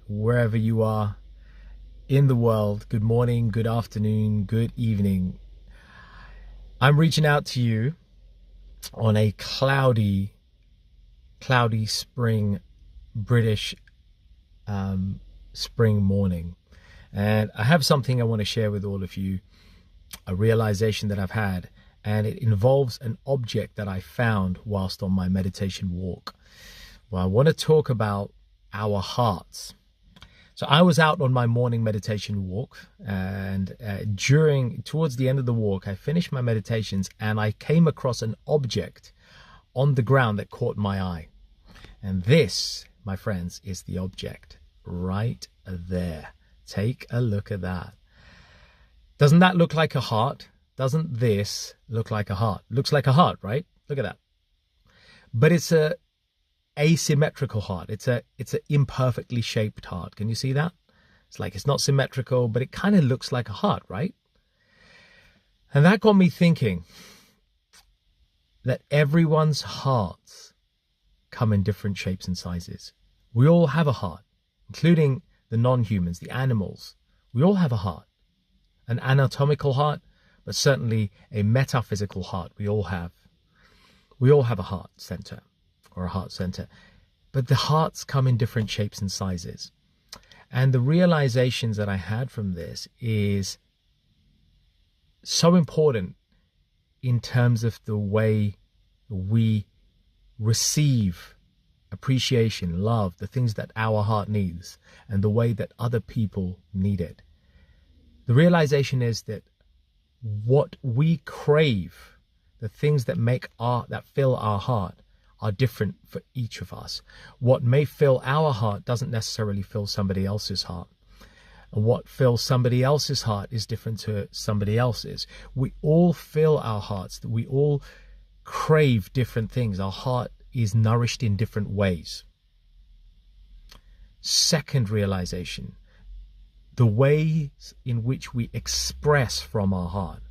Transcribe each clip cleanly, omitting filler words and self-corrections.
wherever you are in the world. Good morning, good afternoon, good evening. I'm reaching out to you on a cloudy spring, British spring morning. And I have something I want to share with all of you, a realization that I've had, and it involves an object that I found whilst on my meditation walk. Well, I want to talk about our hearts. So I was out on my morning meditation walk, and towards the end of the walk, I finished my meditations and I came across an object on the ground that caught my eye. And this, my friends, is the object right there. Take a look at that. Doesn't that look like a heart? Doesn't this look like a heart? Looks like a heart, right? Look at that. But it's a asymmetrical heart. It's an imperfectly shaped heart. Can you see that? It's not symmetrical, but it kind of looks like a heart, right? And that got me thinking that everyone's hearts come in different shapes and sizes. We all have a heart, including the non-humans, the animals. We all have a heart, an anatomical heart, but certainly a metaphysical heart. We all have a heart center. Or a heart center, but the hearts come in different shapes and sizes. And the realizations that I had from this is so important in terms of the way we receive appreciation, love, the things that our heart needs, and the way that other people need it. The realization is that what we crave, the things that fill our heart, are different for each of us. What may fill our heart doesn't necessarily fill somebody else's heart. And what fills somebody else's heart is different to somebody else's. We all fill our hearts. We all crave different things. Our heart is nourished in different ways. Second realization, the ways in which we express from our heart.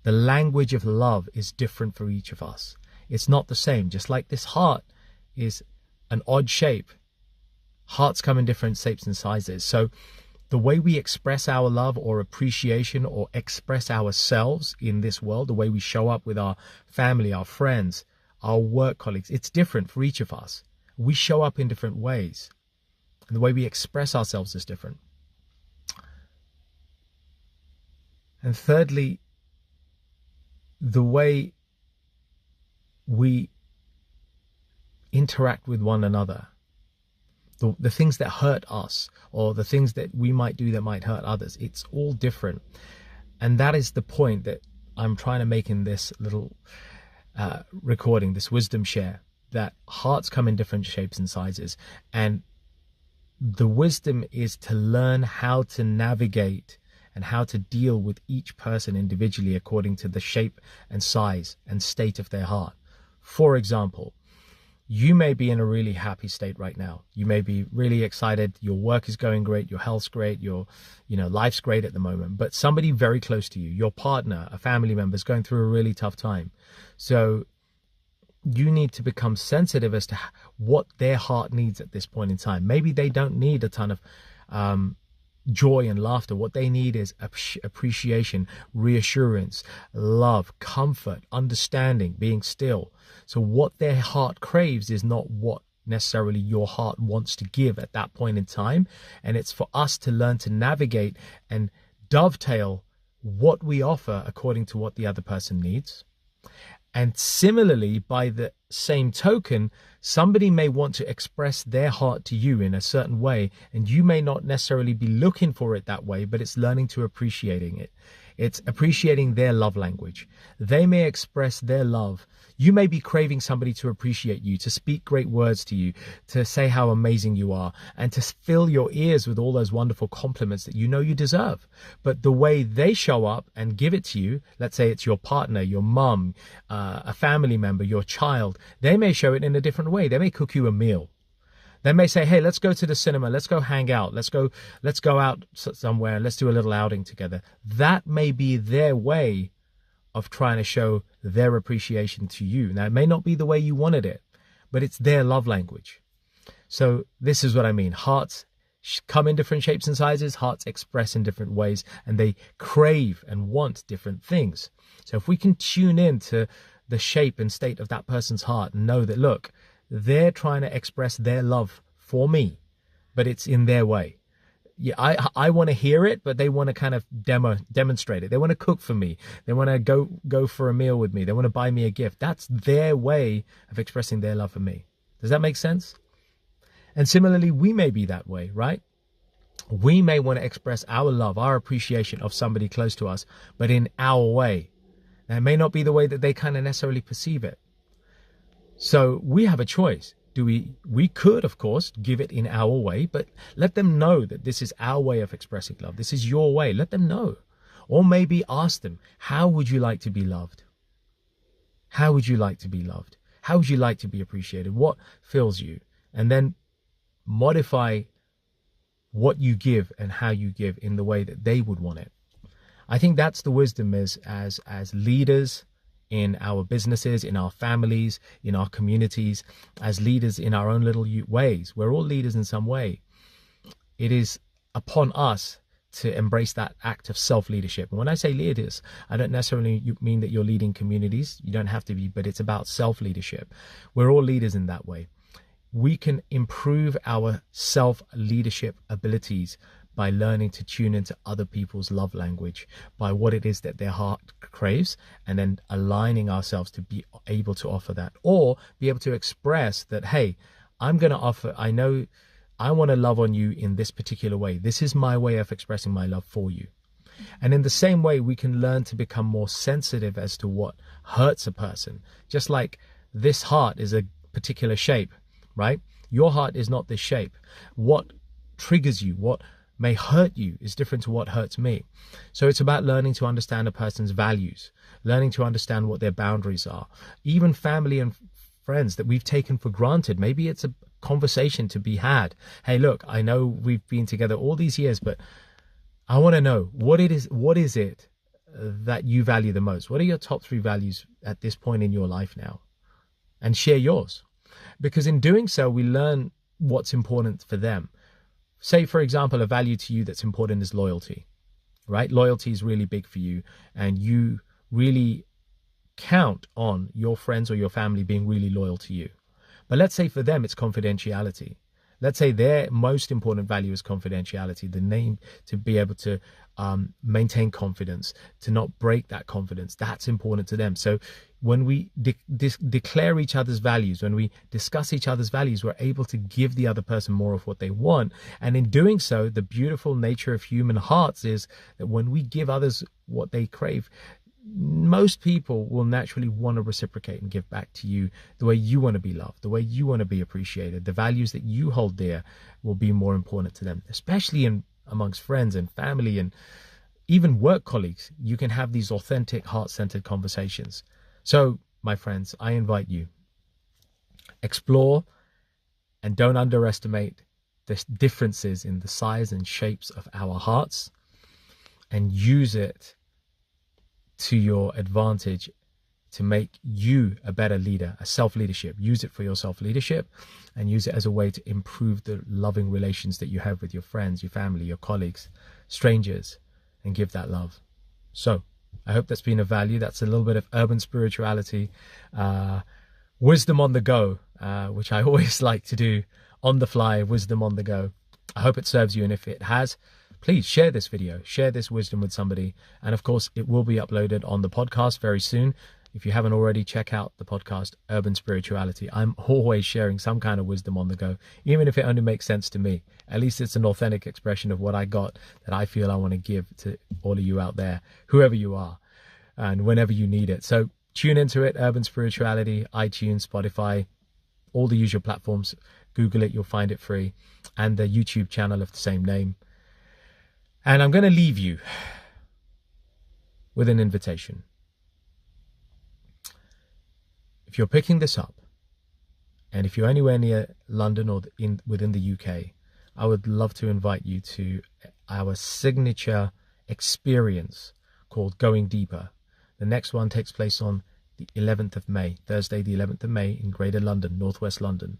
The language of love is different for each of us. It's not the same. Just like this heart is an odd shape, hearts come in different shapes and sizes. So the way we express our love or appreciation or express ourselves in this world, the way we show up with our family, our friends, our work colleagues, it's different for each of us. We show up in different ways, and the way we express ourselves is different. And thirdly, the way we interact with one another, the things that hurt us or the things that we might do that might hurt others, it's all different. And that is the point that I'm trying to make in this little recording, this wisdom share, that hearts come in different shapes and sizes. And the wisdom is to learn how to navigate and how to deal with each person individually according to the shape and size and state of their heart. For example, you may be in a really happy state right now. You may be really excited. Your work is going great. Your health's great. Life's great at the moment. But somebody very close to you, your partner, a family member, is going through a really tough time. So you need to become sensitive as to what their heart needs at this point in time. Maybe they don't need a ton of joy and laughter. What they need is appreciation, reassurance, love, comfort, understanding, being still. So what their heart craves is not what necessarily your heart wants to give at that point in time. And it's for us to learn to navigate and dovetail what we offer according to what the other person needs. And similarly, by the same token, somebody may want to express their heart to you in a certain way, and you may not necessarily be looking for it that way, but it's learning to appreciating it. It's appreciating their love language. They may express their love. You may be craving somebody to appreciate you, to speak great words to you, to say how amazing you are, and to fill your ears with all those wonderful compliments that you know you deserve. But the way they show up and give it to you, let's say it's your partner, your mum, a family member, your child, they may show it in a different way. They may cook you a meal. They may say, hey, let's go to the cinema. Let's go hang out. Let's go out somewhere and let's do a little outing together. That may be their way of trying to show their appreciation to you. Now, it may not be the way you wanted it, but it's their love language. So this is what I mean. Hearts come in different shapes and sizes. Hearts express in different ways, and they crave and want different things. So if we can tune in to the shape and state of that person's heart and know that, look, they're trying to express their love for me, but it's in their way. Yeah, I want to hear it, but they want to kind of demonstrate it. They want to cook for me. They want to go for a meal with me. They want to buy me a gift. That's their way of expressing their love for me. Does that make sense? And similarly, we may be that way, right? We may want to express our love, our appreciation of somebody close to us, but in our way. Now, it may not be the way that they kind of necessarily perceive it. So we have a choice. We could, of course, give it in our way, but let them know that this is our way of expressing love. This is your way. Let them know. Or maybe ask them, how would you like to be loved? How would you like to be loved? How would you like to be appreciated? What fills you? And then modify what you give and how you give in the way that they would want it. I think that's the wisdom is as leaders in our businesses, in our families, in our communities, as leaders in our own little ways. We're all leaders in some way. It is upon us to embrace that act of self-leadership. And when I say leaders, I don't necessarily mean that you're leading communities. You don't have to be, but it's about self-leadership. We're all leaders in that way. We can improve our self-leadership abilities by learning to tune into other people's love language, by what it is that their heart craves, and then aligning ourselves to be able to offer that, or be able to express that, hey, I'm going to offer, I know I want to love on you in this particular way. This is my way of expressing my love for you. And in the same way, we can learn to become more sensitive as to what hurts a person. Just like this heart is a particular shape, right? Your heart is not this shape. What triggers you, what may hurt you is different to what hurts me. So it's about learning to understand a person's values, learning to understand what their boundaries are. Even family and friends that we've taken for granted, maybe it's a conversation to be had. Hey, look, I know we've been together all these years, but I want to know what is it that you value the most? What are your top 3 values at this point in your life now? And share yours. Because in doing so, we learn what's important for them. Say, for example, a value to you that's important is loyalty, right? Loyalty is really big for you, and you really count on your friends or your family being really loyal to you. But let's say for them, it's confidentiality. Let's say their most important value is confidentiality, the name to be able to maintain confidence, to not break that confidence. That's important to them. So when we declare each other's values, when we discuss each other's values, we're able to give the other person more of what they want. And in doing so, the beautiful nature of human hearts is that when we give others what they crave, most people will naturally want to reciprocate and give back to you the way you want to be loved, the way you want to be appreciated. The values that you hold dear will be more important to them, especially amongst friends and family and even work colleagues. You can have these authentic, heart-centered conversations. So, my friends, I invite you, explore and don't underestimate the differences in the size and shapes of our hearts, and use it to your advantage to make you a better leader, a self-leadership. Use it for your self-leadership, and use it as a way to improve the loving relations that you have with your friends, your family, your colleagues, strangers, and give that love. So I hope that's been of value. That's a little bit of urban spirituality, wisdom on the go, which I always like to do on the fly, wisdom on the go. I hope it serves you, and if it has, please share this video, share this wisdom with somebody. And of course, it will be uploaded on the podcast very soon. If you haven't already, check out the podcast, Urban Spirituality. I'm always sharing some kind of wisdom on the go, even if it only makes sense to me. At least it's an authentic expression of what I got that I feel I want to give to all of you out there, whoever you are, and whenever you need it. So tune into it, Urban Spirituality, iTunes, Spotify, all the usual platforms. Google it, you'll find it free, and the YouTube channel of the same name. And I'm going to leave you with an invitation. If you're picking this up, and if you're anywhere near London or within the UK, I would love to invite you to our signature experience called Going Deeper. The next one takes place on the 11th of May, Thursday the 11th of May in Greater London, Northwest London.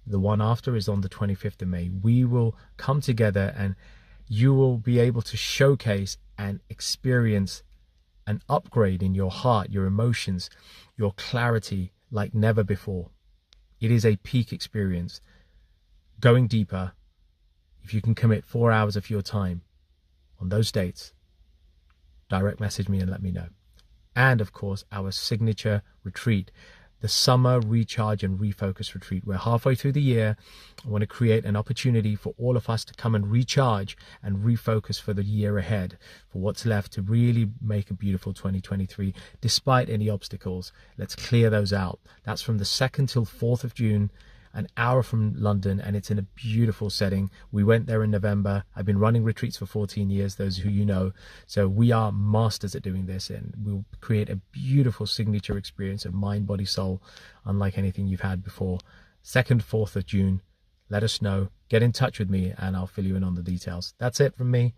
The one after is on the 25th of May. We will come together and you will be able to showcase and experience an upgrade in your heart, your emotions, your clarity like never before. It is a peak experience. Going deeper, if you can commit 4 hours of your time on those dates, direct message me and let me know. And of course, our signature retreat, the summer recharge and refocus retreat. We're halfway through the year. I want to create an opportunity for all of us to come and recharge and refocus for the year ahead, for what's left to really make a beautiful 2023, despite any obstacles. Let's clear those out. That's from the 2nd till 4th of June, an hour from London, and it's in a beautiful setting. We went there in November. I've been running retreats for 14 years, those who you know. So we are masters at doing this, and we'll create a beautiful signature experience of mind, body, soul, unlike anything you've had before. 2nd, 4th of June. Let us know. Get in touch with me, and I'll fill you in on the details. That's it from me.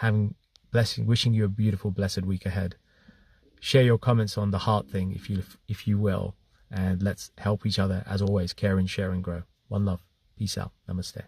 Wishing you a beautiful, blessed week ahead. Share your comments on the heart thing, if you will. And let's help each other, as always, care and share and grow. One love. Peace out. Namaste.